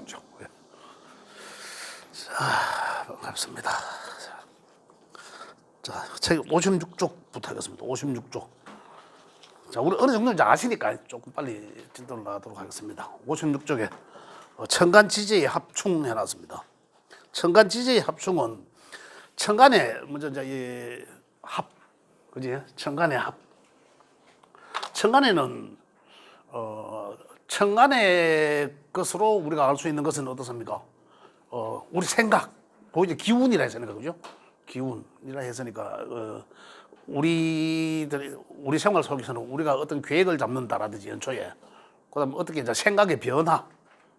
56쪽. 자, 반갑습니다. 자, 책 56쪽부터 하겠습니다. 56쪽. 자, 우리 어느 정도 이제 아시니까 조금 빨리 진도를 나가도록 하겠습니다. 56쪽에 청간 지지의 합충 해놨습니다. 청간 지지의 합충은 청간에 먼저 이제 이 합, 그지? 청간의 합. 청간에는 청간의 것으로 우리가 알 수 있는 것은 어떻습니까? 우리 생각, 보이죠? 기운이라 했으니까, 그죠? 기운이라 했으니까, 우리 생활 속에서는 우리가 어떤 계획을 잡는다라든지 연초에, 그 다음에 어떻게 이제 생각의 변화,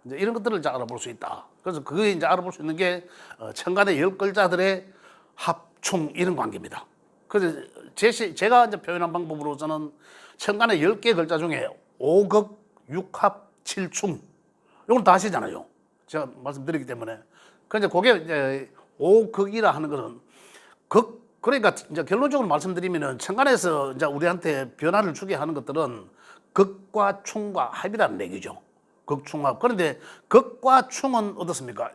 이제 이런 것들을 이제 알아볼 수 있다. 그래서 그게 이제 알아볼 수 있는 게 청간의 10글자들의 합충 이런 관계입니다. 그래서 제가 이제 표현한 방법으로서는 청간의 10개 글자 중에 5극, 6합, 7충. 이건 다 아시잖아요. 제가 말씀드리기 때문에. 그러니까 그게 이제 5극이라 하는 것은 그러니까 이제 결론적으로 말씀드리면은 청간에서 이제 우리한테 변화를 주게 하는 것들은 극과 충과 합이라는 얘기죠. 극충합. 그런데 극과 충은 어떻습니까?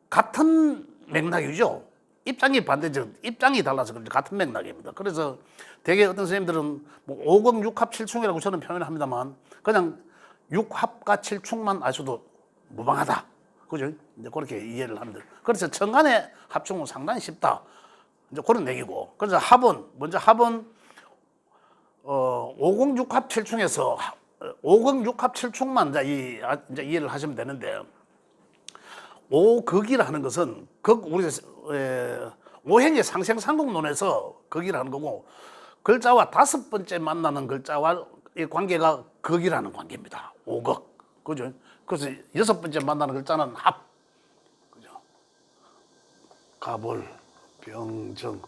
같은 맥락이죠. 입장이 반대죠. 입장이 달라서 그런지 같은 맥락입니다. 그래서 되게 어떤 선생님들은 뭐 5극, 6합, 7충이라고 저는 표현을 합니다만 그냥 6합과 7충만 아셔도 무방하다. 그죠? 이제 그렇게 이해를 합니다. 그래서 청간의 합충은 상당히 쉽다. 이제 그런 얘기고. 그래서 먼저 합은 5극, 6합, 7충에서 5극, 6합, 7충만 이제 이해를 하시면 되는데 5극이라 하는 것은 우리 오행의 상생상극론에서 극이라는 거고 글자와 5번째 만나는 글자와 이 관계가 극이라는 관계입니다. 5극. 그죠? 그래서 6번째 만나는 글자는 합. 그죠? 가벌, 병정.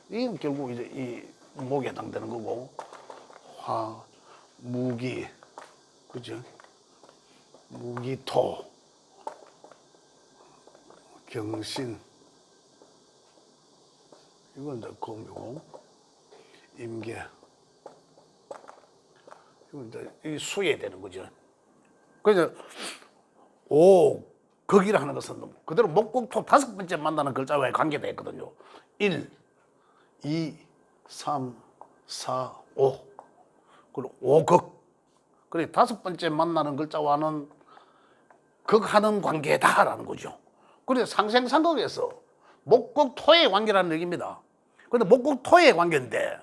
이건 결국 이제 이 목에 해당되는 거고 화, 무기. 그죠? 무기토. 경신. 이건 이제 금이고 임계. 이건 이제 이 수에 되는 거죠. 그래서 극이라 하는 것은 그대로 목곡토 5번째 만나는 글자와의 관계가 있거든요. 1, 2, 3, 4, 5. 그리고 5극. 그래 5번째 만나는 글자와는 극하는 관계다라는 거죠. 그래서 상생상극에서 목곡토의 관계라는 얘기입니다. 그런데 목곡토의 관계인데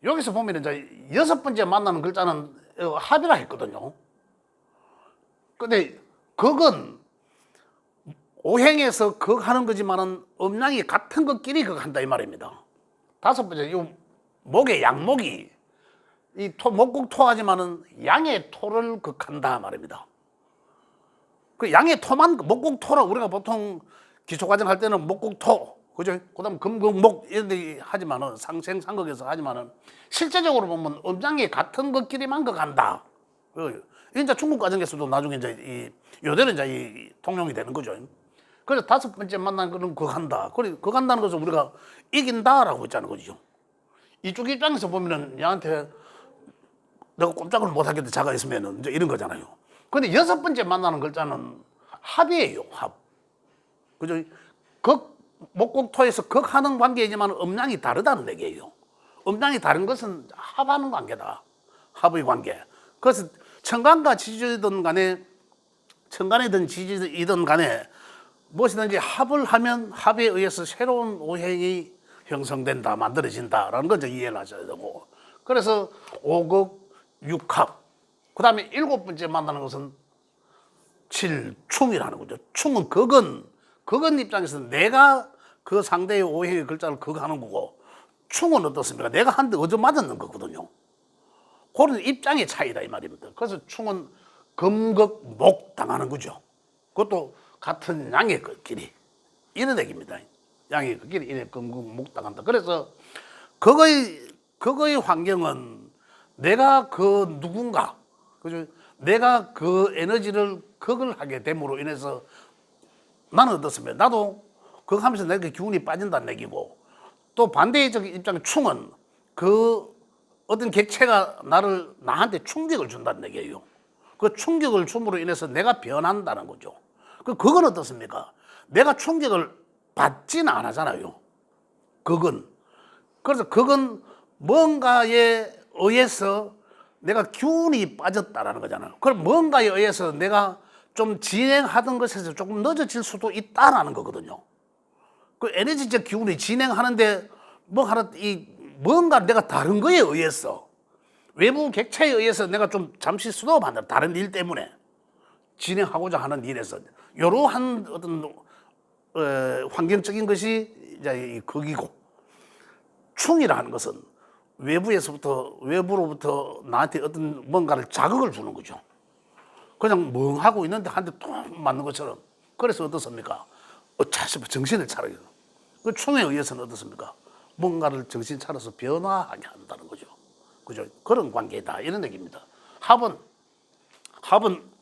여기서 보면 이제 6번째 만나는 글자는 합이라 했거든요. 근데 극은 오행에서 극하는 거지만은 음양이 같은 것끼리 극한다 이 말입니다. 5번째 이 목의 양목이 이 목곡토하지만은 양의 토를 극한다 말입니다. 그 양의 토만 목곡토라 우리가 보통 기초과정 할 때는 목곡토 그죠? 그다음 금극목 이런 데 하지만은 상생상극에서 하지만은 실제적으로 보면 음양이 같은 것끼리만 극한다. 이제 중국 과정에서도 나중에 이제 요대로 이제 이 통용이 되는 거죠. 그래서 5번째 만난 거는 극한다. 그래 극한다는 것은 우리가 이긴다라고 했자는 거죠. 이쪽 입장에서 보면은 얘한테 내가 꼼짝을 못 하겠다 자가 있으면은 이제 이런 거잖아요. 근데 6번째 만나는 글자는 합이에요. 합. 그죠? 목곡토에서 극하는 관계이지만 음양이 다르다는 얘기예요. 음양이 다른 것은 합하는 관계다. 합의 관계. 그래서 청간과 지지든 간에 청간이든 지지이든 간에 무엇이든지 합을 하면 합에 의해서 새로운 오행이 형성된다, 만들어진다라는 걸 이해를 하셔야 되고 그래서 5극, 6합 그 다음에 7번째 만나는 것은 7충이라는 거죠. 충은 극은 입장에서는 내가 그 상대의 오행의 글자를 극하는 거고 충은 어떻습니까? 내가 한데 얻어맞는 거거든요. 그런 입장의 차이다 이 말입니다. 그래서 충은 금극목 당하는 거죠. 그것도 같은 양의 길이 이런 얘기입니다. 양의 길이 이래 금극목 당한다. 그래서 그거의 환경은 내가 그 누군가 그죠? 내가 그 에너지를 극을 하게 됨으로 인해서 나는 어떻습니까? 나도 그거 하면서 내가 기운이 빠진다는 얘기고 또 반대적 입장의 충은 그 어떤 객체가 나한테 충격을 준다는 얘기예요. 그 충격을 줌으로 인해서 내가 변한다는 거죠. 그건 어떻습니까? 내가 충격을 받지는 안 하잖아요. 그래서 그건 뭔가에 의해서 내가 기운이 빠졌다라는 거잖아요. 그럼 뭔가에 의해서 내가 좀 진행하던 것에서 조금 늦어질 수도 있다라는 거거든요. 그 에너지적 기운이 진행하는데 뭔가 내가 다른 거에 의해서 외부 객체에 의해서 내가 좀 잠시 스톱한다. 다른 일 때문에 진행하고자 하는 일에서 이러한 어떤 환경적인 것이 이제 극이고, 충이라는 것은 외부로부터 나한테 어떤 뭔가를 자극을 주는 거죠. 그냥 멍하고 있는데 한 대 통 맞는 것처럼. 그래서 어떻습니까? 어차피 정신을 차려요. 그 충에 의해서는 어떻습니까? 뭔가를 정신 차려서 변화하게 한다는 거죠. 그죠? 그런 관계다. 이런 얘기입니다. 합은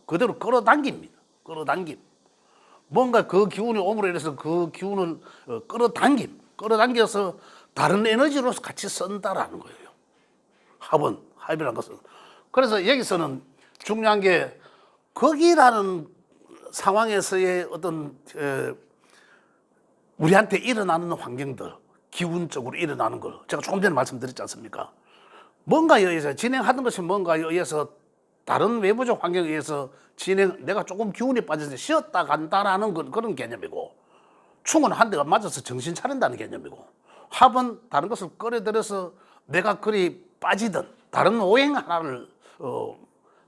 그대로 끌어당깁니다. 뭔가 그 기운이 오므로 인해서 그 기운을 끌어당겨서 다른 에너지로 같이 쓴다라는 거예요. 합이라는 것은. 그래서 여기서는 중요한 게 거기라는 상황에서의 어떤 우리한테 일어나는 환경들, 기운적으로 일어나는 걸 제가 조금 전에 말씀드렸지 않습니까? 뭔가에 의해서 진행하던 것이 뭔가에 의해서 다른 외부적 환경에 의해서 내가 조금 기운이 빠져서 쉬었다 간다라는 그런 개념이고, 충은 한 대가 맞아서 정신 차린다는 개념이고, 합은 다른 것을 끌어들여서 내가 그리 빠지든 다른 오행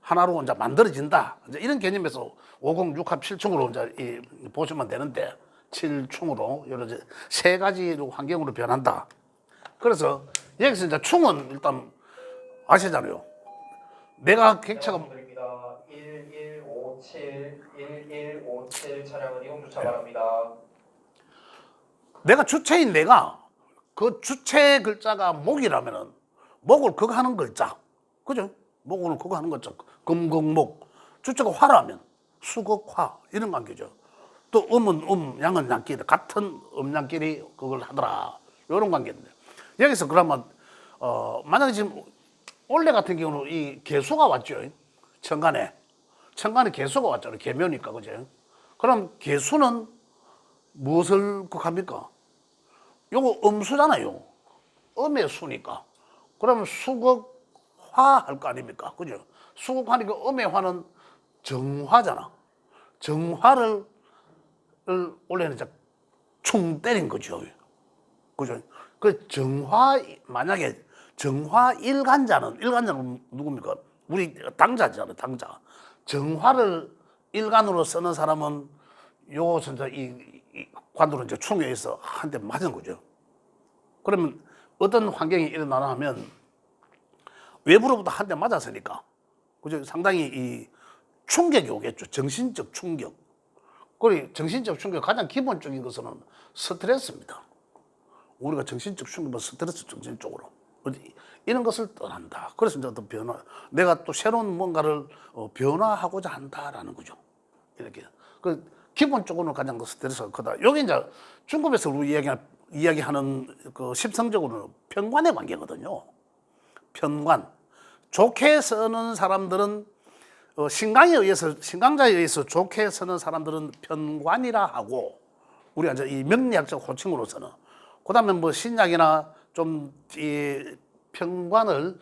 하나로 이제 만들어진다. 이제 이런 개념에서 5공 6합 7충으로 이제 보시면 되는데, 7충으로 여러 세 가지로 환경으로 변한다. 그래서 여기서 이제 충은 일단 아시잖아요. 내가 객차가 1157 차량은 이용 주차 바랍니다. 내가 주체인 내가 그 주체 글자가 목이라면은 목을 그거 하는 글자, 그죠? 목을 그거 하는 글자, 금극목. 주체가 화라면 수극화 이런 관계죠. 또 음은 양은 양끼리 같은 음양끼리 그걸 하더라. 이런 관계인데 여기서 그러면 만약에 지금 올해 같은 경우는 이 개수가 왔죠. 천간에 개수가 왔잖아요. 개묘니까, 그죠? 그럼 개수는 무엇을 극합니까? 요거 음수잖아요. 음의 수니까. 그러면 수극화 할 거 아닙니까? 그죠? 수극화니까 음의 화는 정화잖아. 정화를 원래는 이제 충 때린 거죠. 그죠? 그 만약에 정화 일간자는 누굽니까? 우리 당자잖아요, 당자. 정화를 일간으로 쓰는 사람은 요 진짜 이 관도로 이제 충에 의해서 한 대 맞은 거죠. 그러면 어떤 환경이 일어나나 하면 외부로부터 한 대 맞았으니까, 그죠? 상당히 이 충격이 오겠죠. 정신적 충격. 그리고 정신적 충격 가장 기본적인 것은 스트레스입니다. 우리가 정신적 충격은 스트레스 정신적으로 이런 것을 떠난다. 그래서 이제 어떤 내가 또 새로운 뭔가를 변화하고자 한다라는 거죠. 이렇게 그 기본적으로는 가장 그 스트레스가 크다. 여기 이제 중급에서 우리 이야기하는 그 십성적으로는 편관의 관계거든요. 편관. 좋게 쓰는 사람들은 신강자에 의해서 좋게 쓰는 사람들은 편관이라 하고, 우리가 이제 이 명리학적 호칭으로서는, 그다음에 뭐 신약이나 좀 이 편관을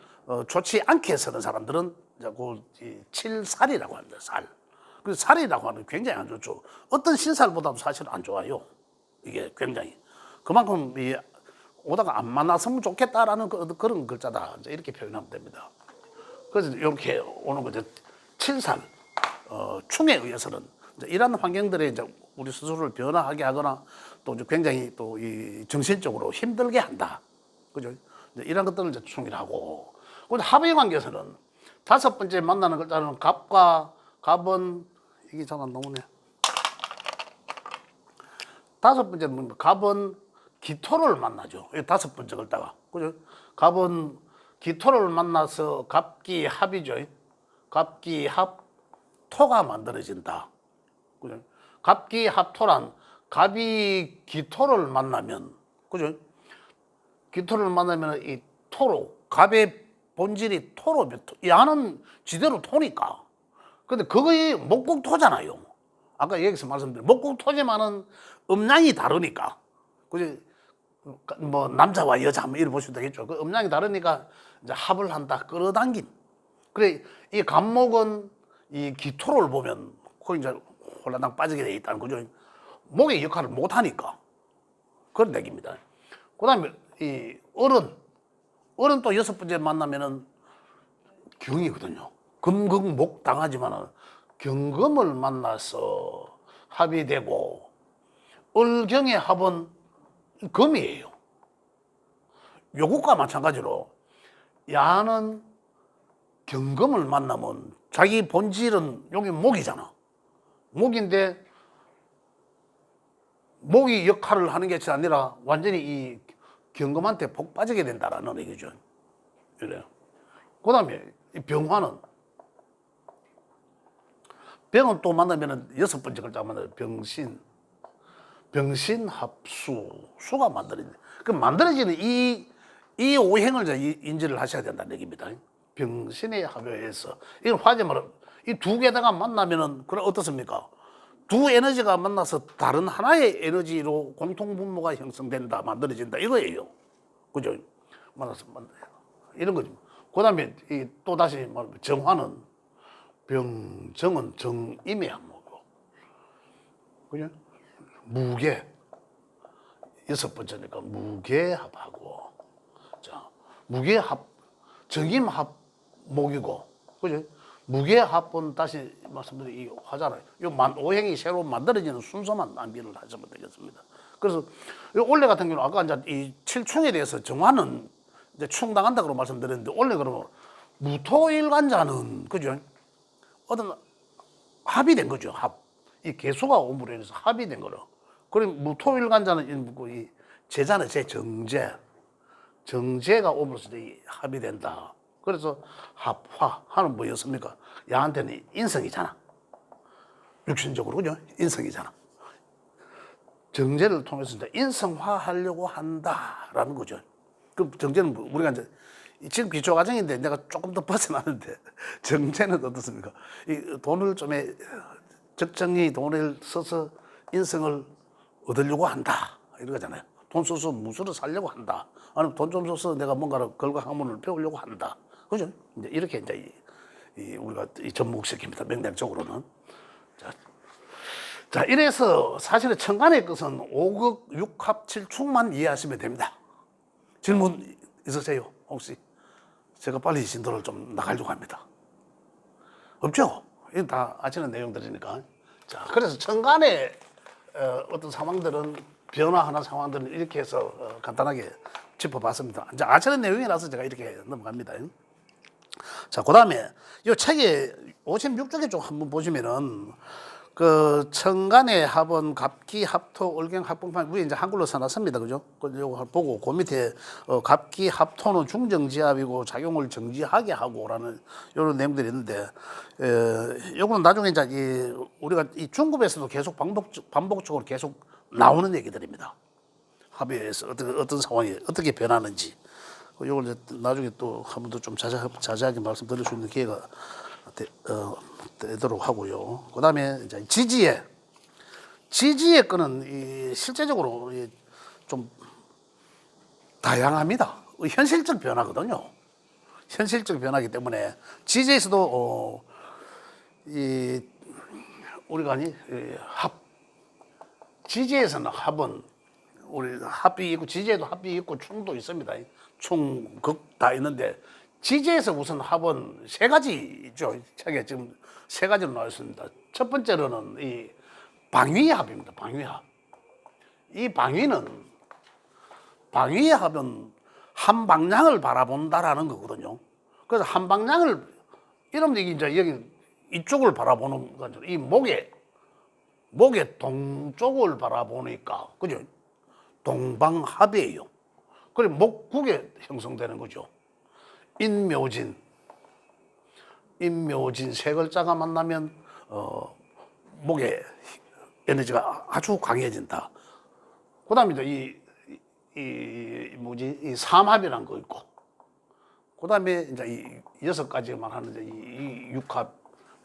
좋지 않게 쓰는 사람들은 이제 그 칠살이라고 합니다. 살. 그 살이라고 하는 게 굉장히 안 좋죠. 어떤 신살보다도 사실 안 좋아요. 이게 굉장히. 그만큼 오다가 안 만났으면 좋겠다라는 그런 글자다. 이제 이렇게 표현하면 됩니다. 그래서 이렇게 오는 거죠. 칠살, 충에 의해서는 이런 환경들에 이제 우리 스스로를 변화하게 하거나 또 굉장히 또 이 정신적으로 힘들게 한다. 그죠? 이런 것들을 이제 충이라고. 근데 합의 관계에서는 다섯 번째 만나는 글자는 갑은 이게 잘 안 나오네. 다섯 번째는 갑은 기토를 만나죠. 이게 다섯 번째 글자가. 그죠? 갑은 기토를 만나서 갑기합이죠. 갑기합 토가 만들어진다. 그죠? 갑기합토란 갑이 기토를 만나면, 그죠? 기토를 만나면 이 토로, 갑의 본질이 토로, 야는 지대로 토니까. 근데 그거의 목국토잖아요. 아까 여기서 말씀드린 목국토지만은 음양이 다르니까. 그지? 뭐 남자와 여자 한번 이래 보시면 되겠죠. 그 음양이 다르니까 이제 합을 한다, 끌어당긴. 그래 이 간목은 이 기토를 보면 거기 이제 홀라당 빠지게 돼 있다는 거죠. 목의 역할을 못 하니까 그런 얘기입니다. 그다음에 이 어른 또 여섯 번째 만나면은 경이거든요. 금극목 당하지만은 경금을 만나서 합이 되고 을경의 합은 금이에요. 요것과 마찬가지로 야는 경금을 만나면 자기 본질은 여기 목이잖아. 목인데 목이 역할을 하는 게 아니라 완전히 이 경금한테 복 빠지게 된다라는 얘기죠. 그래요. 그 다음에 병화는 병은 또 만나면은 여섯 번째 글자 만나면 병신합수 수가 만들어지는 그 만들어지는 이 오행을 인지를 하셔야 된다는 얘기입니다. 병신의 합의에서 이건 화제말은 이 두 개다가 만나면은 그럼 어떻습니까? 두 에너지가 만나서 다른 하나의 에너지로 공통 분모가 형성된다, 만들어진다 이거예요. 그죠? 만나서 이런 거죠. 그다음에 또 다시 말하면 정화는 병정은 정임의 항목이고, 그죠? 무게 여섯 번째니까 무게합하고, 자 무게합 정임합목이고, 그죠? 무게합은 다시 말씀드린 이 화잖아요. 이 오행이 새로 만들어지는 순서만 암기를 하시면 되겠습니다. 그래서 이 올해 같은 경우는 아까 이제 이 칠충에 대해서 정화는 이제 충당한다고 말씀드렸는데 원래 그러면 무토일간자는 그죠? 어떤 합이 된 거죠. 이 개수가 오므로 인해서 합이 된 거로. 그리고 무토일간자는 이 제자는 정제가 오므로써 이 합이 된다. 그래서 합화하는 뭐였습니까? 야한테는 인성이잖아. 육신적으로 그죠? 인성이잖아. 정제를 통해서 이제 인성화하려고 한다라는 거죠. 그 정제는 우리가 이제 지금 기초 과정인데 내가 조금 더 벗어나는데 정제는 어떻습니까? 이 돈을 좀 적정히 돈을 써서 인성을 얻으려고 한다 이런 거잖아요. 돈 써서 무술을 살려고 한다. 아니면 돈 좀 써서 내가 뭔가를 걸과 학문을 배우려고 한다. 그죠? 이제 이렇게 이제 우리가 접목시킵니다. 맥락적으로는. 자, 이래서 사실은 천간의 것은 5극 6합 7충만 이해하시면 됩니다. 질문 있으세요? 혹시? 제가 빨리 진도를 좀 나가려고 합니다. 없죠? 이건 다 아시는 내용들이니까. 자, 그래서 천간의 어떤 상황들은 변화하는 상황들은 이렇게 해서 간단하게 짚어봤습니다. 이제 아시는 내용이라서 제가 이렇게 넘어갑니다. 자, 그 다음에 이 책에 56쪽에 좀 한번 보시면은 그 천간의 합은 갑기, 합토, 을경, 합봉판 위에 이제 한글로 써놨습니다. 그죠? 그거 보고 그 밑에 갑기, 합토는 중정지합이고 작용을 정지하게 하고라는 이런 내용들이 있는데 요거는 나중에 이제 우리가 이 중급에서도 계속 반복적으로 계속 나오는 얘기들입니다. 합의에서 어떤 상황이 어떻게 변하는지. 이걸 이제 나중에 또 한 번 더 좀 자세하게 말씀드릴 수 있는 기회가 되도록 하고요. 그 다음에 이제 지지의 거는 실제적으로 좀 다양합니다. 현실적 변화거든요. 현실적 변화이기 때문에 지지에서도 우리가 지지에서는 합은 우리 합이 있고 지지에도 합이 있고 충도 있습니다. 충극 다 있는데 지지에서 우선 합은 세 가지죠. 책에 지금 세 가지로 나와 있습니다. 첫 번째로는 이 방위합입니다. 방위합. 이 방위의 합은 한 방향을 바라본다라는 거거든요. 그래서 한 방향을 이러면 이제 여기 이쪽을 바라보는 거죠. 이 목의 동쪽을 바라보니까 그죠? 동방합이에요. 그리고 목국에 형성되는 거죠. 인묘진 세 글자가 만나면 목의 에너지가 아주 강해진다. 그다음에 이제 이 삼합이라는 거 있고, 그다음에 이제 이 여섯 가지만 하는데 이 육합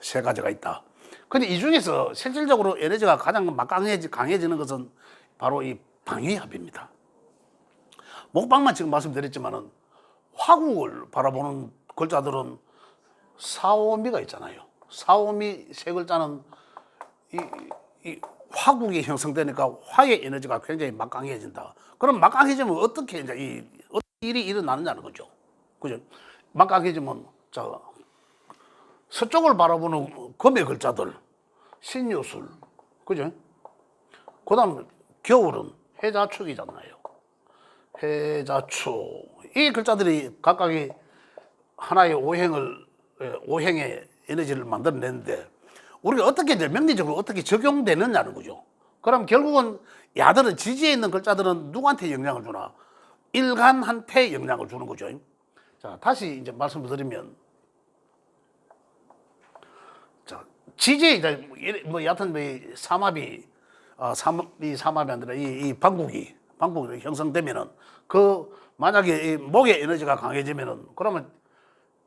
세 가지가 있다. 근데 이 중에서 실질적으로 에너지가 가장 강해지는 것은 바로 이 방위합입니다. 목방만 지금 말씀드렸지만은 화국을 바라보는 글자들은 사오미가 있잖아요. 사오미 세 글자는 이 화국이 형성되니까 화의 에너지가 굉장히 막강해진다. 그럼 막강해지면 어떻게 이제 어떤 일이 일어나느냐는 거죠. 그죠? 막강해지면 자 서쪽을 바라보는 금의 글자들 신유술, 그죠? 그다음 겨울은 해자축이잖아요. 해자축 이 글자들이 각각이 하나의 오행의 에너지를 만들어내는데 우리가 어떻게 이제 명리적으로 어떻게 적용되느냐는 거죠. 그럼 결국은 야들은 지지에 있는 글자들은 누구한테 영향을 주나? 일간한테 영향을 주는 거죠. 자, 다시 이제 말씀을 드리면, 자, 지지에 이제 뭐 여하튼 뭐 삼합이 아니라 이 방국이 형성되면은 그 만약에 이 목의 에너지가 강해지면은 그러면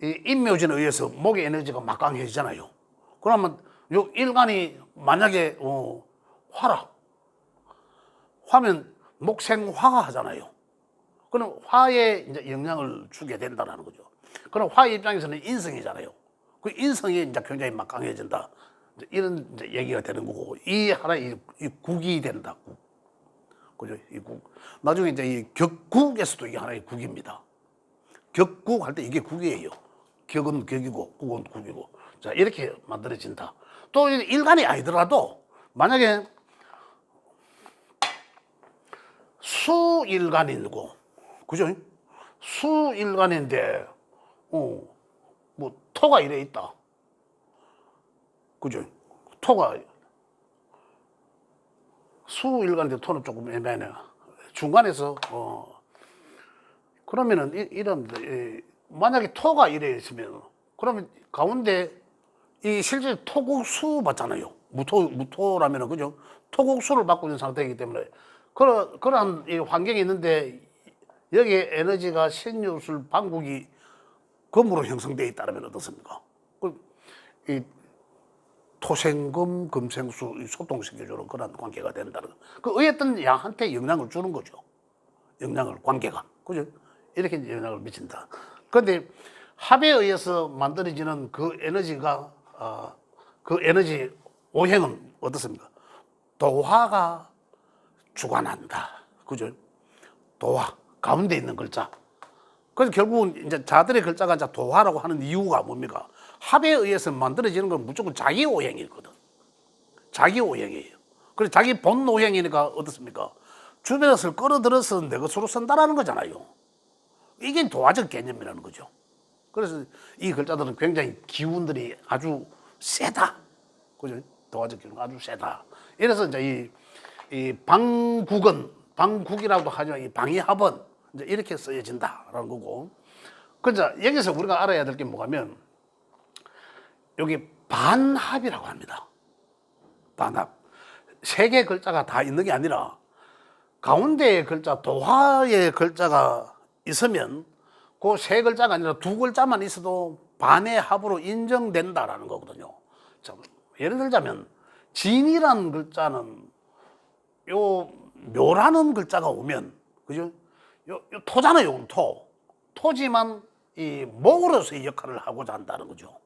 이 인묘진에 의해서 목의 에너지가 막 강해지잖아요. 그러면 요 일간이 만약에 화면 목생화가 하잖아요. 그럼 화에 이제 영향을 주게 된다는 거죠. 그럼 화의 입장에서는 인성이잖아요. 그 인성이 이제 굉장히 막 강해진다. 이런 이제 얘기가 되는 거고 이 하나의 이 국이 된다. 그죠? 이 국. 나중에 이제 이 격국에서도 이게 하나의 국입니다. 격국 할 때 이게 국이에요. 격은 격이고 국은 국이고. 자, 이렇게 만들어진다. 또 일간이 아니더라도 만약에 수일간이고, 그죠? 수일간인데, 뭐, 토가 이래 있다. 그죠? 토가, 수일간인데 토는 조금 애매하네. 중간에서, 그러면은, 만약에 토가 이래 있으면, 그러면 가운데 이 실제 토국수 맞잖아요. 무토라면은, 그죠? 토국수를 받고 있는 상태이기 때문에, 그러한 이 환경이 있는데, 여기에 에너지가 신유술 방국이 금으로 형성되어 있다면 어떻습니까? 이 토생금, 금생수 소통시켜주는 그런 관계가 된다는 그 어떤 양한테 영향을 주는 거죠. 관계가. 그죠? 이렇게 영향을 미친다. 그런데 합에 의해서 만들어지는 그 에너지가, 그 에너지 오행은 어떻습니까? 도화가 주관한다. 그죠? 도화. 가운데 있는 글자. 그래서 결국은 이제 자들의 글자가 이제 도화라고 하는 이유가 뭡니까? 합에 의해서 만들어지는 건 무조건 자기 오행이거든. 자기 오행이에요. 그래서 자기 본 오행이니까 어떻습니까? 주변에서 끌어들여서 내 것으로 쓴다라는 거잖아요. 이게 도화적 개념이라는 거죠. 그래서 이 글자들은 굉장히 기운들이 아주 세다. 그죠? 도화적 기운 아주 세다. 이래서 이제 이 방국이라고도 하지만 이 방위합은 이제 이렇게 쓰여진다라는 거고. 그래서 여기서 우리가 알아야 될 게 뭐냐면 여기 반합이라고 합니다. 반합. 세 개의 글자가 다 있는 게 아니라 가운데의 글자, 도화의 글자가 있으면 그 세 글자가 아니라 두 글자만 있어도 반의 합으로 인정된다라는 거거든요. 자, 예를 들자면 진이라는 글자는 요 묘라는 글자가 오면, 그죠? 요 토잖아요, 토. 토지만 이 목으로서의 역할을 하고자 한다는 거죠.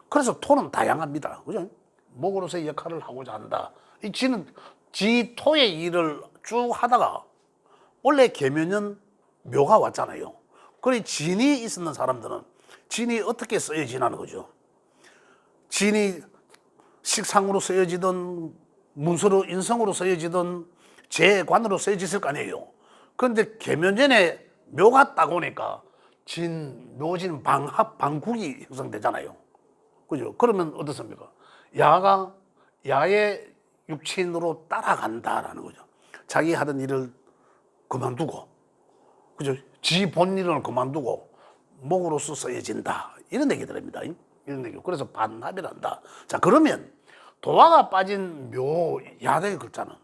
그래서 토는 다양합니다. 그죠? 목으로서의 역할을 하고자 한다. 이 지는 지토의 일을 쭉 하다가 원래 계면은 묘가 왔잖아요. 그래 진이 있었는 사람들은 진이 어떻게 쓰여지나는 거죠. 진이 식상으로 쓰여지든 문서로 인성으로 쓰여지든 재관으로 쓰여졌을 거 아니에요. 그런데 계면전에 묘가 딱 오니까 묘진 방국이 형성되잖아요. 그죠? 그러면 어떻습니까? 야의 육친으로 따라간다라는 거죠. 자기 하던 일을 그만두고, 그죠? 지 본일을 그만두고 목으로서 쓰여진다. 이런 얘기들입니다. 이런 얘기. 그래서 반합이란다. 자, 그러면 도화가 빠진 야의 글자는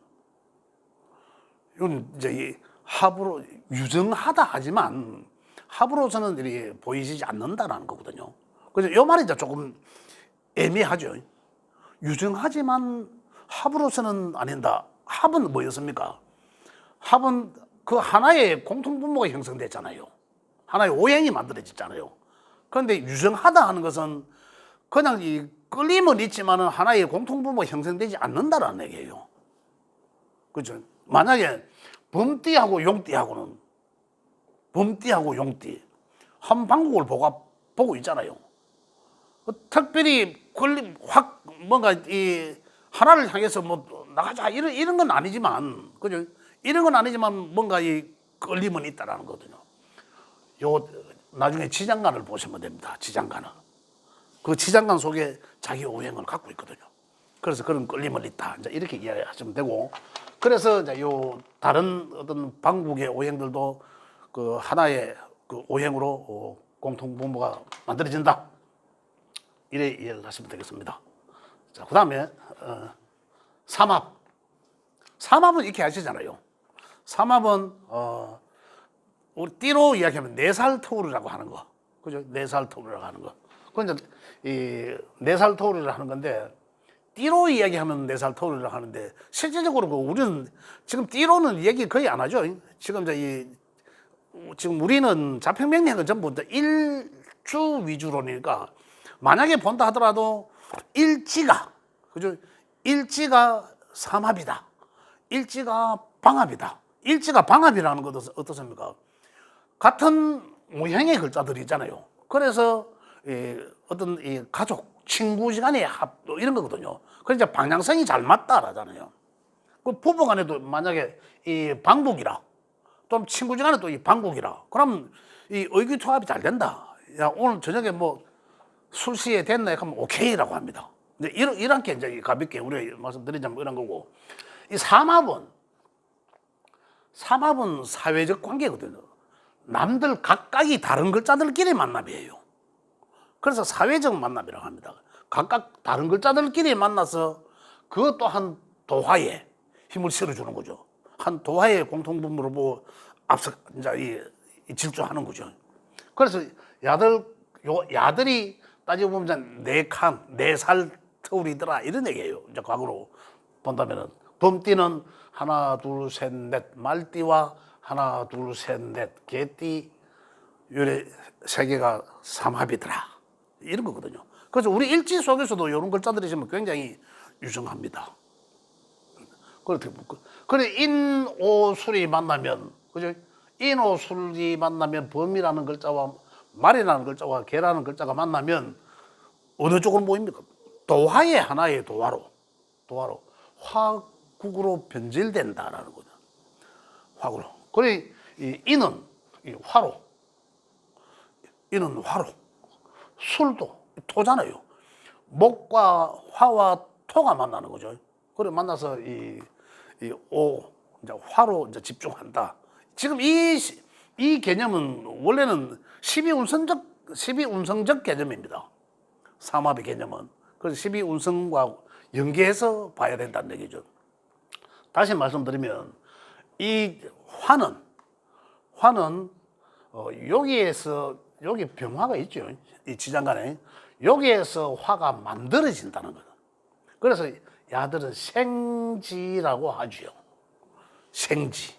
이건 이제 이 합으로 유정하다 하지만 합으로서는 이렇게 보이지 않는다라는 거거든요. 그래서 이 말이 이제 조금 애매하죠. 유정하지만 합으로서는 아닌다. 합은 뭐였습니까? 합은 그 하나의 공통분모가 형성됐잖아요. 하나의 오행이 만들어졌잖아요. 그런데 유정하다 하는 것은 그냥 이 끌림은 있지만은 하나의 공통분모가 형성되지 않는다라는 얘기예요. 그죠? 만약에 범띠하고 용띠하고는 범띠하고 용띠 한 방국을 보고 있잖아요. 특별히 끌림 확 뭔가 이 하나를 향해서 뭐 나가자 이런 건 아니지만 그죠? 이런 건 아니지만 뭔가 이 끌림은 있다라는 거거든요. 요 나중에 지장간을 보시면 됩니다. 지장간은 그 지장간 속에 자기 오행을 갖고 있거든요. 그래서 그런 끌림은 있다. 이제 이렇게 이해하시면 되고, 그래서 이제 요 다른 어떤 방국의 오행들도 그 하나의 그 오행으로 공통분모가 만들어진다. 이래 이해를 하시면 되겠습니다. 자, 그 다음에 삼합. 삼합은 이렇게 하시잖아요. 삼합은 우리 띠로 이야기하면 네살터울이라고 하는 거, 그죠? 네살터울이라고 하는 거. 그 이제 이 네살터울이라고 하는 건데 띠로 이야기하면 네살터울이라고 하는데 실제적으로 그 우리는 지금 띠로는 얘기 거의 안 하죠. 지금 이제 지금 우리는 자평명리학은 전부 일주 위주로니까 만약에 본다 하더라도 일지가 그죠? 일지가 삼합이다. 일지가 방합이다. 일지가 방합이라는 것은 어떻습니까? 같은 모형의 글자들이 있잖아요. 그래서 어떤 이 가족, 친구지간의 합 이런 거거든요. 그러니까 방향성이 잘 맞다라잖아요. 그 부부간에도 만약에 이 방북이라, 또 친구지간에 또 이 방북이라, 그럼 이 의기투합이 잘 된다. 야, 오늘 저녁에 뭐 술시에 됐나 하면 오케이라고 합니다. 이제 이렇게 이제 가볍게 우리가 말씀드리자면 이런 거고, 이 삼합은 사회적 관계거든요. 남들 각각이 다른 글자들끼리 만남이에요. 그래서 사회적 만남이라고 합니다. 각각 다른 글자들끼리 만나서 그것 또한 도화에 힘을 실어주는 거죠. 한 도화의 공통분모로 뭐 앞서 이제 질주하는 거죠. 그래서 야들이 따지고 보면 네 살 터울이더라 이런 얘기예요. 이제 과거로 본다면은 범띠는 하나 둘 셋 넷, 말띠와 하나 둘 셋 넷, 개띠 요래 세 개가 삼합이더라 이런 거거든요. 그래서 우리 일지 속에서도 이런 글자들이 있으면 굉장히 유정합니다. 그렇게 그래 인오술이 만나면 그죠? 인오술이 만나면 범이라는 글자와 말이라는 글자와 개라는 글자가 만나면 어느 쪽으로 모입니까? 도화의 하나의 도화로 화국으로 변질된다라는 거죠. 화구로. 그래 이는 화로, 이는 화로. 술도 토잖아요. 목과 화와 토가 만나는 거죠. 그래 만나서 이제 화로 이제 집중한다. 지금 이 개념은 원래는 12운성적 개념입니다. 삼합의 개념은. 그래서 12운성과 연계해서 봐야 된다는 얘기죠. 다시 말씀드리면 이 화는 여기에서 여기 병화가 있죠. 이 지장간에 여기에서 화가 만들어진다는 거죠. 그래서 야들은 생지라고 하죠. 생지.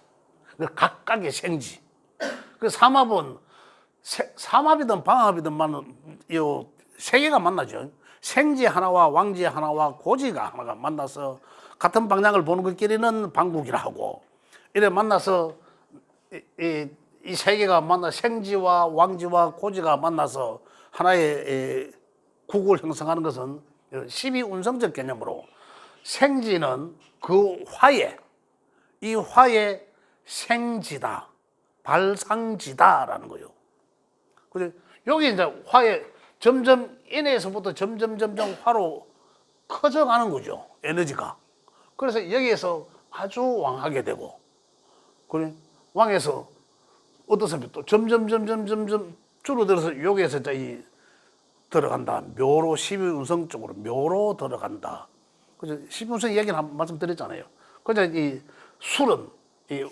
각각의 생지. 그 삼합은 삼합이든 방합이든 이 세 개가 만나죠. 생지 하나와 왕지 하나와 고지가 하나가 만나서 같은 방향을 보는 것끼리는 방국이라 하고, 이래 만나서 이 세 개가 만나 생지와 왕지와 고지가 만나서 하나의 국을 형성하는 것은 12운성적 개념으로 생지는 그 이 화의 생지다, 발상지다라는 거예요. 그래서 여기 이제 화의 점점 인에서부터 점점 화로 커져가는 거죠, 에너지가. 그래서 여기에서 아주 왕하게 되고, 그래 왕에서 어떻습니까? 또 점점 줄어들어서 여기에서 이제 들어간다. 묘로 12운성 쪽으로 묘로 들어간다. 그래서 12운성 이야기는 한 말씀드렸잖아요. 그래서 이 술은 이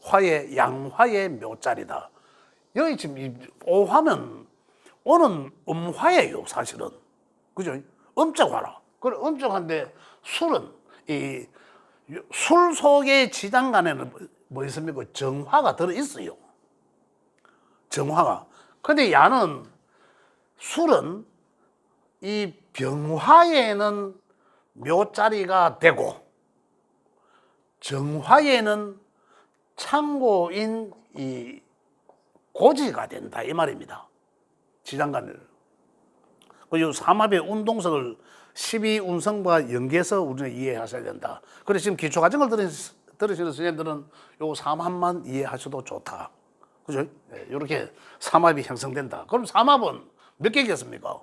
화의 양화의 묘자리다. 여기 지금 이 오화면 오는 음화예요, 사실은. 그죠? 음적화라. 그 엄청한데 술은 이 술 속의 지장간에는 뭐 있습니까? 정화가 들어 있어요. 정화가. 근데 야는 술은 이 병화에는 묘자리가 되고 정화에는 참고인 이 고지가 된다 이 말입니다. 지장간을. 그리고 삼합의 운동성을 12운성과 연계해서 우리는 이해하셔야 된다. 그래서 지금 기초과정을 들으시는 선생님들은 요 삼합만 이해하셔도 좋다. 그죠? 이렇게 삼합이 형성된다. 그럼 삼합은 몇 개겠습니까?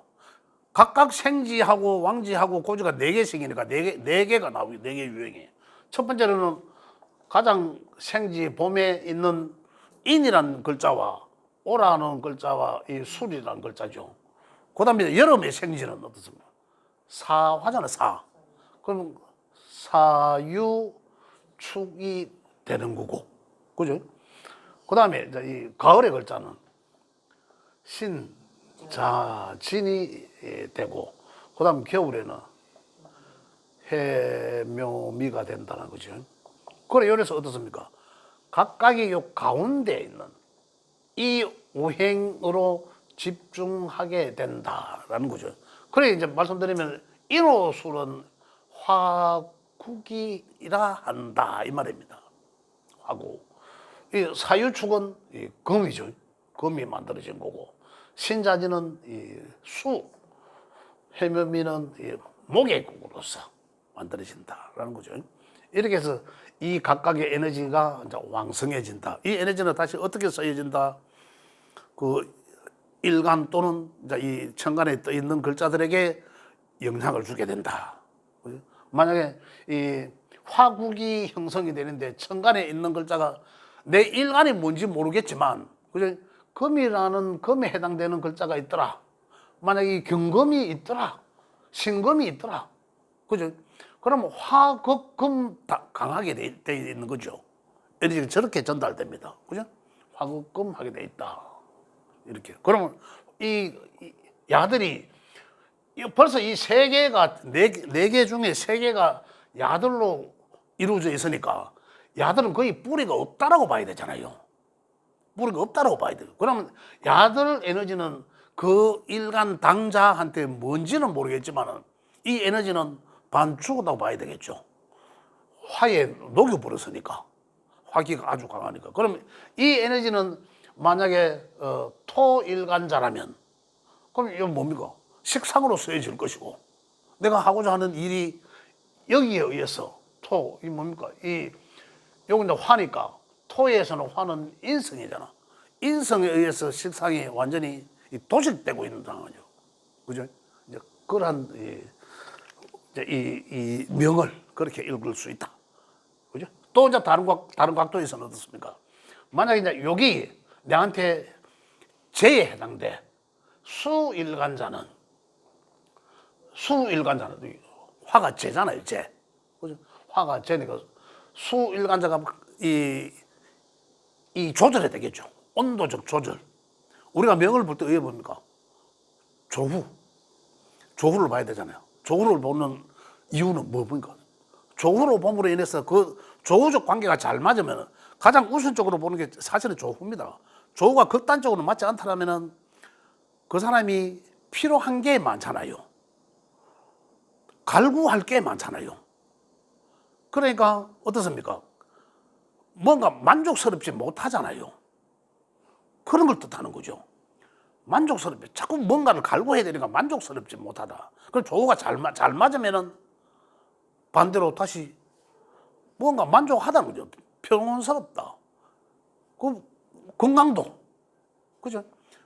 각각 생지하고 왕지하고 고지가 4개씩이니까 4개가 나오고 4개 유형이. 첫 번째로는 가장 생지 봄에 있는 인이라는 글자와 오라는 글자와 이 술이라는 글자죠. 그 다음에 여름의 생지는 어떻습니까? 사화잖아, 사. 그럼 사유축이 되는 거고. 그죠? 그 다음에 이 가을의 글자는 신, 자, 진이 되고, 그 다음 겨울에는 해묘미가 된다는 거죠. 그래, 여기서 어떻습니까? 각각의 요 가운데 있는 이 오행으로 집중하게 된다라는 거죠. 그래, 이제 말씀드리면, 인호술은 화국이라 한다, 이 말입니다. 화국. 이 사유축은 이 금이죠. 금이 만들어진 거고. 신자지는 이 수, 해묘미는 이 목의 국으로서 만들어진다라는 거죠. 이렇게 해서 이 각각의 에너지가 이제 왕성해진다. 이 에너지는 다시 어떻게 쓰여진다? 그 일간 또는 이제 이 천간에 떠 있는 글자들에게 영향을 주게 된다. 만약에 이 화국이 형성이 되는데 천간에 있는 글자가 내 일간이 뭔지 모르겠지만, 그죠? 금이라는 금에 해당되는 글자가 있더라. 만약에 이 경금이 있더라. 신금이 있더라. 그죠? 그러면 화극금 다 강하게 돼 있는 거죠. 에너지가 저렇게 전달됩니다. 그죠? 화극금 하게 돼 있다. 이렇게. 그러면 이 야들이 벌써 이 세 개가 네 개 중에 세 개가 야들로 이루어져 있으니까 야들은 거의 뿌리가 없다라고 봐야 되잖아요. 뿌리가 없다라고 봐야 돼요. 그러면 야들 에너지는 그 일간 당자한테 뭔지는 모르겠지만 이 에너지는 반죽이라고 봐야 되겠죠. 화에 녹여버렸으니까. 화기가 아주 강하니까. 그럼 이 에너지는 만약에 토일간자라면 그럼 이건 뭡니까? 식상으로 쓰여질 것이고 내가 하고자 하는 일이 여기에 의해서 이 뭡니까? 여기 이제 화니까 토에서는 화는 인성이잖아. 인성에 의해서 식상이 완전히 도식되고 있는 상황이죠. 그죠? 이제 그러한 이 명을 그렇게 읽을 수 있다. 그죠? 또 이제 다른 각도에서는 어떻습니까? 만약에 이제 여기 내한테 재에 해당돼. 수일간자는 화가 재잖아요, 재. 그죠? 화가 재니까 수일간자가 이 조절이 되겠죠. 온도적 조절. 우리가 명을 볼 때 왜 봅니까? 조후를 봐야 되잖아요. 조후를 보는 이유는 뭡니까? 조후로 봄으로 인해서 그 조후적 관계가 잘 맞으면 가장 우선적으로 보는 게 사실은 조후입니다. 조후가 극단적으로 맞지 않다면 그 사람이 필요한 게 많잖아요. 갈구할 게 많잖아요. 그러니까 어떻습니까? 뭔가 만족스럽지 못하잖아요. 그런 걸 뜻하는 거죠. 만족스럽지. 자꾸 뭔가를 갈구해야 되니까 만족스럽지 못하다. 그럼 조우가 잘 맞으면은 반대로 다시 뭔가 만족하다는 거죠. 평온스럽다. 그 건강도. 그죠?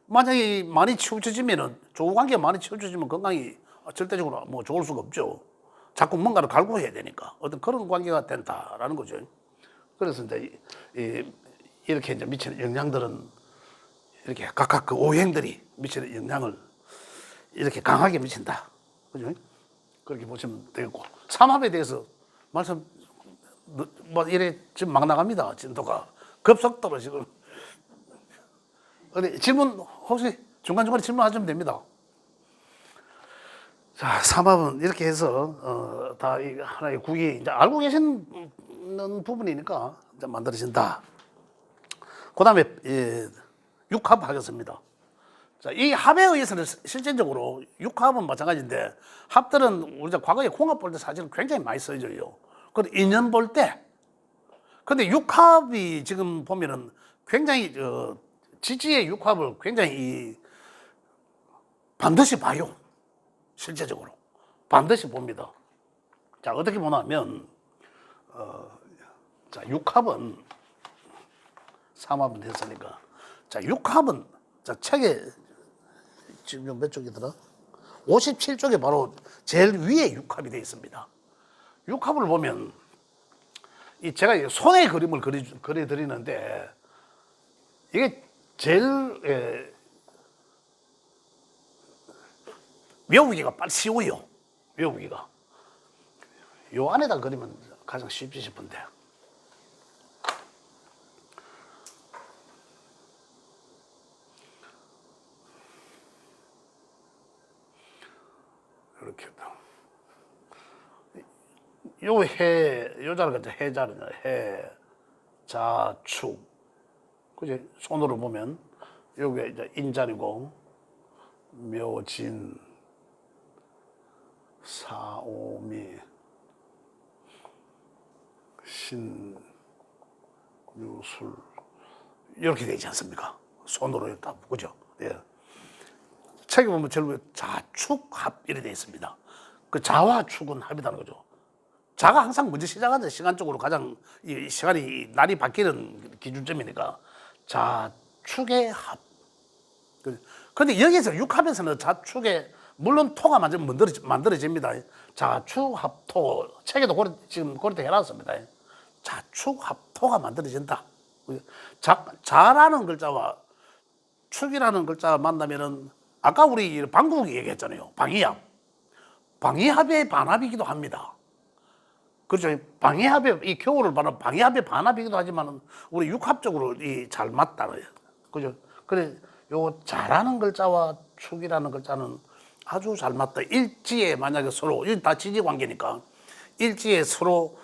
만약에 많이 치우쳐지면은, 조우 관계가 많이 치우쳐지면 건강이 절대적으로 뭐 좋을 수가 없죠. 자꾸 뭔가를 갈구해야 되니까. 어떤 그런 관계가 된다라는 거죠. 그래서 이제 이렇게 이제 미치는 영향들은 이렇게 각각 그 오행들이 미치는 영향을 이렇게 강하게 미친다. 그죠? 그렇게 보시면 되겠고. 삼합에 대해서 말씀, 뭐 이래 지금 막 나갑니다. 진도가. 급속도로 지금. 어디 질문 혹시 중간중간에 질문하시면 됩니다. 자, 삼합은 이렇게 해서 다 하나의 국이 이제 알고 계시는 부분이니까 이제 만들어진다. 그다음에 육합 하겠습니다. 자, 이 합에 의해서는 실질적으로 육합은 마찬가지인데 합들은 우리가 과거에 궁합 볼 때 사실은 굉장히 많이 써져요. 그리고 인연 볼 때. 근데 육합이 지금 보면은 굉장히 지지의 육합을 굉장히 반드시 봐요. 실제적으로 반드시 봅니다. 자, 어떻게 보냐면 자, 육합은 삼합은 됐으니까 자, 육합은 자, 책에 지금 몇 쪽이더라? 57쪽에 바로 제일 위에 육합이 되어 있습니다. 육합을 보면 이 제가 손의 그림을 그려 드리는데 이게 제일 외우기가 빨리 쉬워요. 외우기가. 요 안에다 그리면 가장 쉽지 싶은데. 이렇게. 요 요 자를 갖다 해자는 해, 자, 축. 그지? 손으로 보면 요게 이제 인자리고 묘진, 사오미, 신유술 이렇게 되지 않습니까? 손으로 다 그죠? 예. 책에 보면 제일 위에 자축합 이렇게 되어 있습니다. 그 자와 축은 합이라는 거죠. 자가 항상 먼저 시작하는 시간적으로 가장 이 시간이 날이 바뀌는 기준점이니까 자축의 합. 그런데 여기서 육합에서는 자축의 물론 토가 만들어집니다. 자축합토 책에도 지금 그렇게 해놨습니다. 자축합토가 만들어진다. 자라는 글자와 축이라는 글자가 만나면은 아까 우리 방국이 얘기했잖아요. 방위합. 방위합의 반합이기도 합니다. 그렇죠. 방위합의 이 겨울을 바라 방위합의 반합이기도 하지만 우리 육합적으로 이 잘 맞다. 그죠. 그래 요 자라는 글자와 축이라는 글자는 아주 잘 맞다. 일지에 만약에 서로 이 다 지지 관계니까 일지에 서로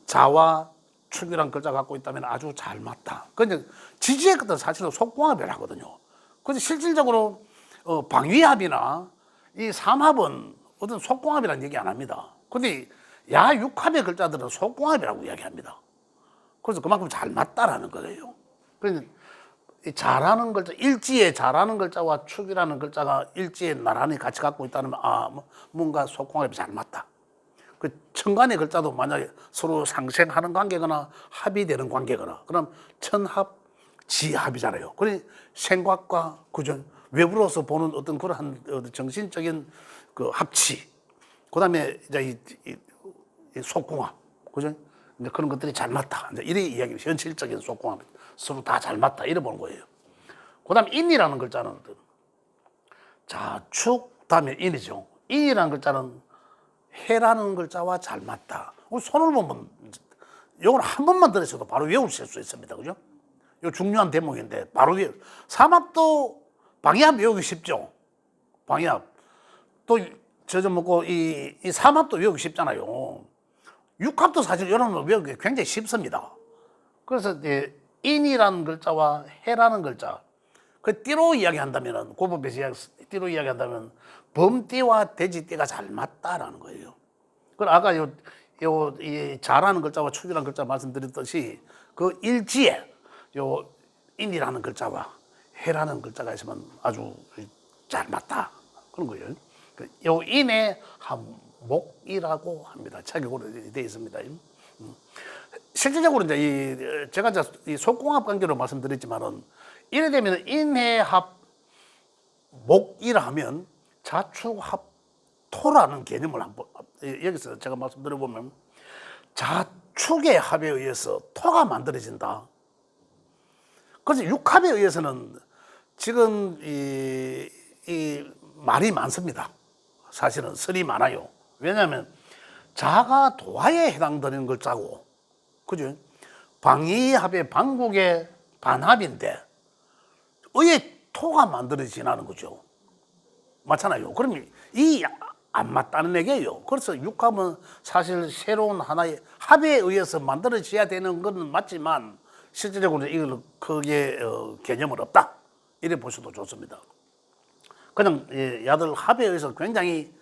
자와 축이라는 글자 갖고 있다면 아주 잘 맞다. 근데 지지의 것은 사실은 속궁합이라 하거든요. 그래서 실질적으로 방위합이나 이 삼합은 어떤 속궁합이라는 얘기 안 합니다. 근데 야육합의 글자들은 속궁합이라고 이야기합니다. 그래서 그만큼 잘 맞다라는 거예요. 그래서 자라는 글자, 일지에 자라는 글자와 축이라는 글자가 일지에 나란히 같이 갖고 있다면 뭔가 속궁합이 잘 맞다. 그 천간의 글자도 만약에 서로 상생하는 관계거나 합이 되는 관계거나 그럼 천합, 지합이잖아요. 그러니 생각과 그죠 외부로서 보는 어떤 그러한 정신적인 그 합치, 그다음에 이제 이 속궁합, 그죠? 이제 그런 것들이 잘 맞다. 이제 이래 이야기, 현실적인 속궁합, 서로 다 잘 맞다 이래 보는 거예요. 그다음에 인이라는 글자는 자축 다음에 인이죠. 인이라는 글자는 해라는 글자와 잘 맞다. 손을 보면 이걸 한 번만 들으셔도 바로 외우실 수 있습니다. 그죠? 이 중요한 대목인데 바로 삼합도 방위합 외우기 쉽죠. 방위합 또 저좀 먹고 이 삼합도 외우기 쉽잖아요. 육합도 사실 이런 거 외우기 굉장히 쉽습니다. 그래서 이제 인이라는 글자와 해라는 글자 그 띠로 이야기한다면은 고법에서 띠로 이야기한다면 범띠와 돼지띠가 잘 맞다라는 거예요. 그리고 아까 이 자라는 글자와 축이라는 글자 말씀드렸듯이 그 일지에 요 인이라는 글자와 해라는 글자가 있으면 아주 잘 맞다 그런 거예요. 요 인의 한목이라고 합니다. 책에 되어 있습니다. 실질적으로 이제 제가 이제 이 속궁합 관계로 말씀드렸지만은 이래 되면 인해합 목이라 하면 자축합토라는 개념을 한번 여기서 제가 말씀드려보면 자축의 합에 의해서 토가 만들어진다. 그래서 육합에 의해서는 지금 이 말이 많습니다. 사실은 설이 많아요. 왜냐하면 자가 도화에 해당되는 글자고, 그죠? 방위합의 방국의 반합인데 의에 토가 만들어지나는 거죠. 맞잖아요. 그러면 이 안 맞다는 얘기예요. 그래서 육합은 사실 새로운 하나의 합에 의해서 만들어져야 되는 건 맞지만 실질적으로 이걸 크게 개념은 없다. 이래 보셔도 좋습니다. 그냥 야들 합에 의해서 굉장히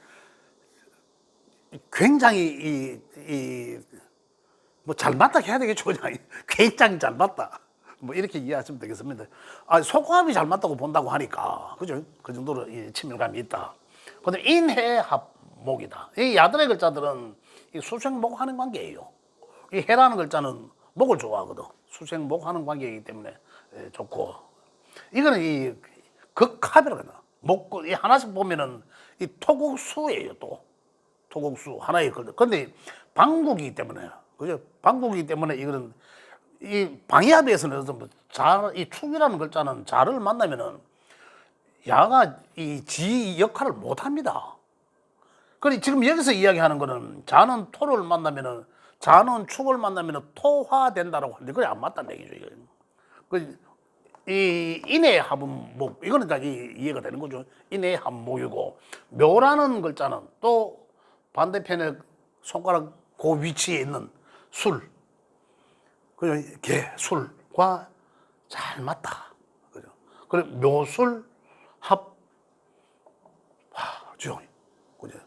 뭐 잘 맞다 해야 되겠죠. 그냥 굉장히 잘 맞다. 뭐 이렇게 이해하시면 되겠습니다. 아, 속합이 잘 맞다고 본다고 하니까 그죠? 그 정도로 친밀감이 있다. 근데 인해합목이다. 이 야들의 글자들은 이 수생목하는 관계예요. 이 해라는 글자는 목을 좋아하거든. 수생목하는 관계이기 때문에 좋고. 이거는 이 극합이라고 하나. 목, 이 하나씩 보면은 이 토국수예요, 또. 토국수 하나의 글. 근데 방국이기 때문에, 그죠? 방국이기 때문에 이거는 이 방해합에서는 이 축이라는 글자는 자를 만나면은 야가 이 지 역할을 못 합니다. 그래 지금 여기서 이야기하는 거는 자는 토를 만나면은 자는 축을 만나면은 토화된다라고 하는데 그게 안 맞다는 얘기죠. 이거. 이 인의 합은 이거는 다 이해가 되는 거죠. 인의 합목이고 묘라는 글자는 또 반대편에 손가락 그 위치에 있는 술, 그죠? 개 술과 잘 맞다. 그죠? 그래 묘술 합 주용, 그죠?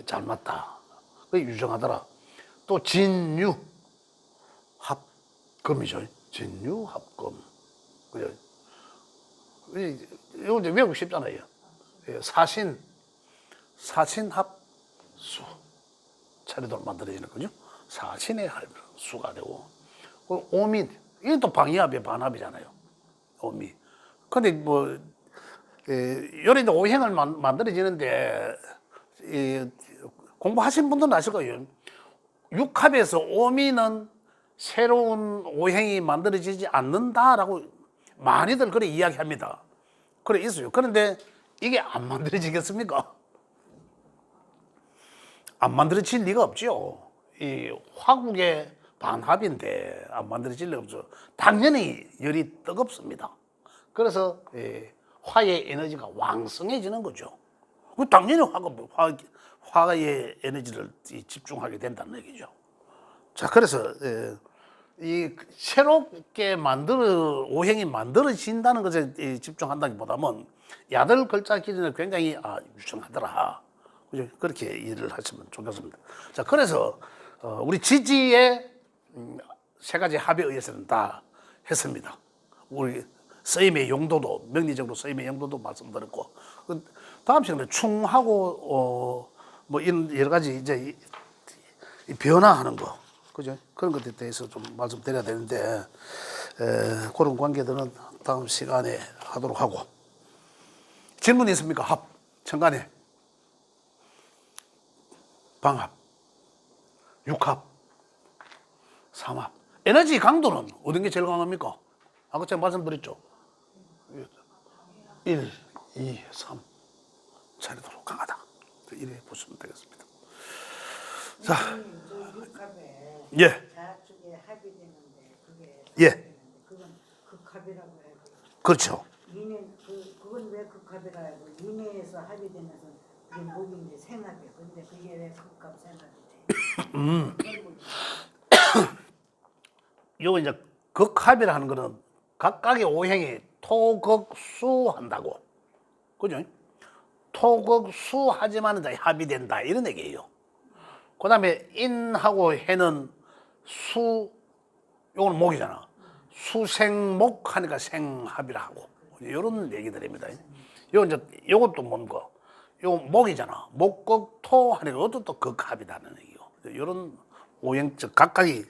잘 맞다. 그 유정하더라. 또 진유 합금이죠. 진유 합금, 그죠? 이거 이제 외우기 쉽잖아요. 사신합수 차례대로 만들어지는 거죠. 사신의 수가 되고 오미 이게 또 방위합의 반합이잖아요. 오미. 근데 뭐 요래 이제 오행을 만들어지는데 공부하신 분들은 아실 거예요. 육합에서 오미는 새로운 오행이 만들어지지 않는다라고 많이들 그래 이야기합니다. 그래 있어요. 그런데 이게 안 만들어지겠습니까? 안 만들어질 리가 없죠. 이 화국의 반합인데 안 만들어질 리가 없죠. 당연히 열이 뜨겁습니다. 그래서 화의 에너지가 왕성해지는 거죠. 당연히 화의 에너지를 집중하게 된다는 얘기죠. 자, 그래서 이 새롭게 오행이 만들어진다는 것에 집중한다기보다는 야들 글자 기준을 굉장히 유창하더라. 그죠? 그렇게 이해를 하시면 좋겠습니다. 자, 그래서 우리 지지의 세 가지 합에 의해서는 다 했습니다. 우리 쓰임의 용도도 명리적으로 쓰임의 용도도 말씀드렸고 다음 시간에 충하고 뭐 이런 여러 가지 이제 변화하는 거 그죠? 그런 것에 대해서 좀 말씀드려야 되는데 그런 관계들은 다음 시간에 하도록 하고 질문 있습니까? 합, 천간에 방합, 육합, 삼합 에너지 강도는 어떤 게 제일 강합니까? 아까 제가 말씀드렸죠. 1, 2, 3 차례대로 강하다. 이래 보시면 되겠습니다. 자, 예, 좌측에 합이 되는데 그게 예, 그건 극합이라고 해요. 그렇죠. 인해 그건 왜 극합이라 해고 인해에서 합이 되면서 그게 목인데 생합이야. 근데 그게 왜 극합 생합이 돼? 요거 이제 극합이라 하는 거는 각각의 오행이 토극수 한다고. 그죠? 토극수 하지만 합이 된다. 이런 얘기예요. 그 다음에 인하고 해는 요거는 목이잖아. 수생목 하니까 생합이라 하고. 이런 얘기들입니다. 요것도 뭔가. 요 목이잖아. 목극토 하니까 이것도 또 극합이라는 얘기고. 이런 오행, 즉 각각이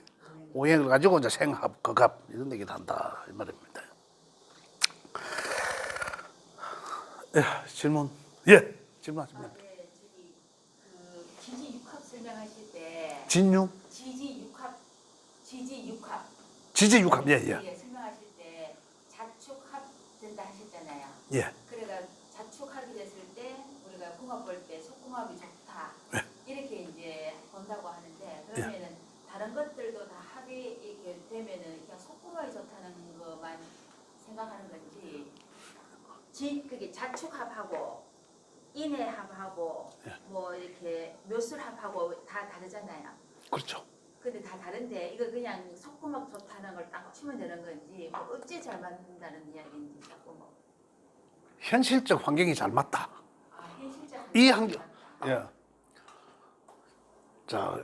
오행을 가지고 이제 생합, 극합 이런 얘기를 한다 이 말입니다. 질문, 질문하시면 됩니다. 네, 저기 그 지지 육합 설명하실 때 진유, 지지 육합, 예, 설명하실 때 자축합 된다 하셨잖아요. 예. 그래가 자축합이 됐을 때 우리가 궁합 볼 때 속궁합이 좋다 이렇게 이제 본다고 하는데 그러면은 다른 것들도 다 합이 이렇게 되면은 그냥 속궁합이 좋다는 것만 생각하는 건지 그게 자축합하고 인해합하고 예. 뭐 이렇게 묘술합하고 다 다르잖아요. 그렇죠. 근데 다 다른데 이거 그냥 속궁합 좋다는 걸 딱 치면 되는 건지 뭐 어찌 잘 맞는다는 이야기인지 자꾸 뭐 현실적 환경이 잘 맞다. 현실적 이 환경, 예. 자,